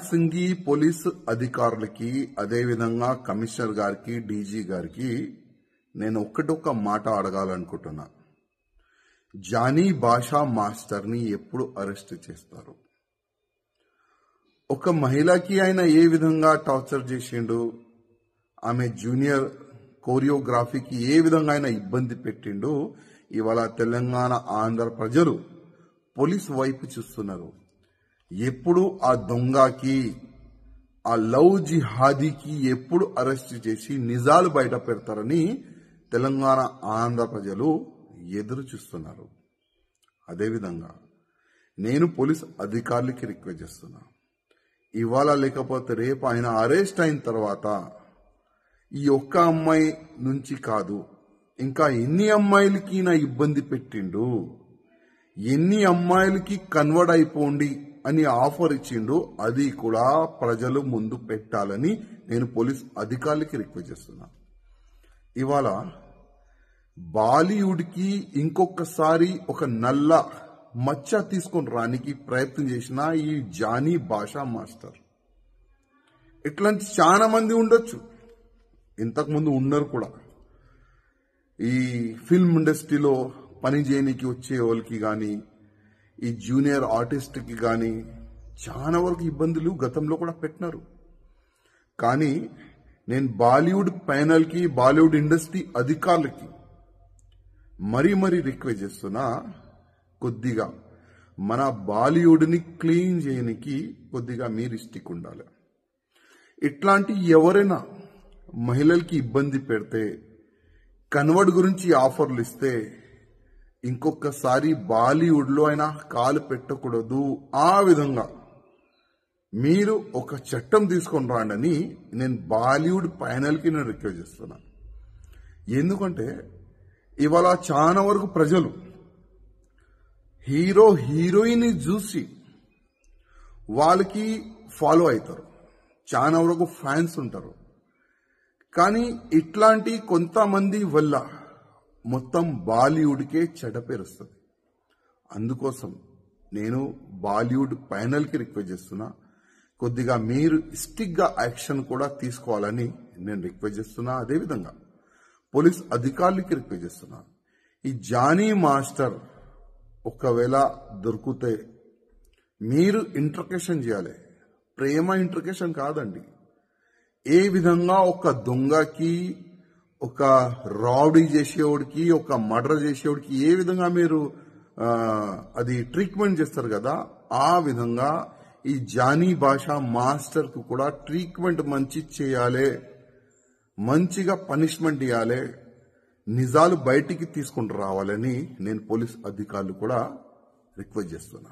సింగి police అధికారులకి అదేవిధంగా commissioner గారికి డీజీ గారికి నేను ఒక్క మాట అడగాలనుకుంటున్నా. జానీ భాషా మాస్టర్ని ఎప్పుడు అరెస్ట్ చేస్తారు? ఒక మహిళకి ఆయన ఏ విధంగా టార్చర్ చేసిండు, ఆమె జూనియర్ కోరియోగ్రఫీకి ఏ విధంగా ఆయన ఇబ్బంది పెట్టిండు, ఇవాళ తెలంగాణ ఆంధ్ర ప్రజలు పోలీస్ వైపు చూస్తున్నారు. ఎప్పుడు ఆ దొంగకి ఆ లవ్ జిహాదీకి ఎప్పుడు అరెస్ట్ చేసి నిజాలు బయట పెడతారని తెలంగాణ ఆంధ్ర ప్రజలు ఎదురు చూస్తున్నారు. అదేవిధంగా నేను పోలీస్ అధికారులకి రిక్వెస్ట్ చేస్తున్నా, ఇవాళ లేకపోతే రేపు ఆయన అరెస్ట్ అయిన తర్వాత ఈ ఒక్క అమ్మాయి నుంచి కాదు, ఇంకా ఎన్ని అమ్మాయిలకి నా ఇబ్బంది పెట్టిండు, ఎన్ని అమ్మాయిలకి కన్వర్ట్ అయిపోండి అని ఆఫర్ ఇచ్చిండు, అది కూడా ప్రజలు ముందు పెట్టాలని నేను పోలీస్ అధికారులకి రిక్వెస్ట్ చేస్తున్నా. ఇవాళ బాలీవుడ్కి ఇంకొకసారి ఒక నల్ల మచ్చ తీసుకొని రానికి ప్రయత్నం చేసిన ఈ జానీ భాషా మాస్టర్, ఇట్లాంటి చాలా మంది ఉండొచ్చు, ఇంతకుముందు ఉన్నారు కూడా. ఈ ఫిల్మ్ ఇండస్ట్రీలో పని చేయడానికి వచ్చే వాళ్ళకి కానీ, ఈ జూనియర్ ఆర్టిస్ట్కి కానీ చాలా వరకు ఇబ్బందులు గతంలో కూడా పెట్టినారు. కానీ నేను బాలీవుడ్ ప్యానల్కి, బాలీవుడ్ ఇండస్ట్రీ అధికారులకి మరీ రిక్వెస్ట్ చేస్తున్నా, కొద్దిగా మన బాలీవుడ్ని క్లీన్ చేయడానికి కొద్దిగా మీరు స్టిక్ ఉండాలి. ఇట్లాంటి ఎవరైనా మహిళలకి ఇబ్బంది పెడితే, కన్వర్ట్ గురించి ఆఫర్లు ఇస్తే ఇంకొకసారి బాలీవుడ్లో అయినా కాలు పెట్టకూడదు. ఆ విధంగా మీరు ఒక చట్టం తీసుకొని రాండని నేను బాలీవుడ్ ప్యానల్కి నేను రిక్వెస్ట్ చేస్తున్నా. ఎందుకంటే ఇవాళ చాలా వరకు ప్రజలు హీరో హీరోయిన్ చూసి వాళ్ళకి ఫాలో అవుతారు, చాలా వరకు ఫ్యాన్స్ ఉంటారు. కానీ ఇట్లాంటి కొంతమంది వల్ల మొత్తం బాలీవుడ్కే చెడపేరుస్తుంది. అందుకోసం నేను బాలీవుడ్ ప్యానల్కి రిక్వెస్ట్ చేస్తున్నా, కొద్దిగా మీరు స్టిక్గా యాక్షన్ కూడా తీసుకోవాలని నేను రిక్వెస్ట్ చేస్తున్నా. అదేవిధంగా పోలీస్ అధికారులకి రిక్వెస్ట్ చేస్తున్నా, ఈ జానీ మాస్టర్ ఒకవేళ దొరికితే మీరు ఇంట్రకేషన్ చేయాలి. ప్రేమ ఇంట్రకేషన్ కాదండి. ఏ విధంగా ఒక దొంగకి, ఒక రౌడీ చేసేవాడికి, ఒక మర్డర్ చేసేవాడికి ఏ విధంగా మీరు అది ట్రీట్మెంట్ చేస్తారు కదా, ఆ విధంగా ఈ జానీ భాషా మాస్టర్ కు కూడా ట్రీట్మెంట్ మంచి చేయాలి, మంచిగా పనిష్మెంట్ ఇవ్వాలి, నిజాలు బయటికి తీసుకుని రావాలని నేను పోలీస్ అధికారులు కూడా రిక్వెస్ట్ చేస్తున్నా.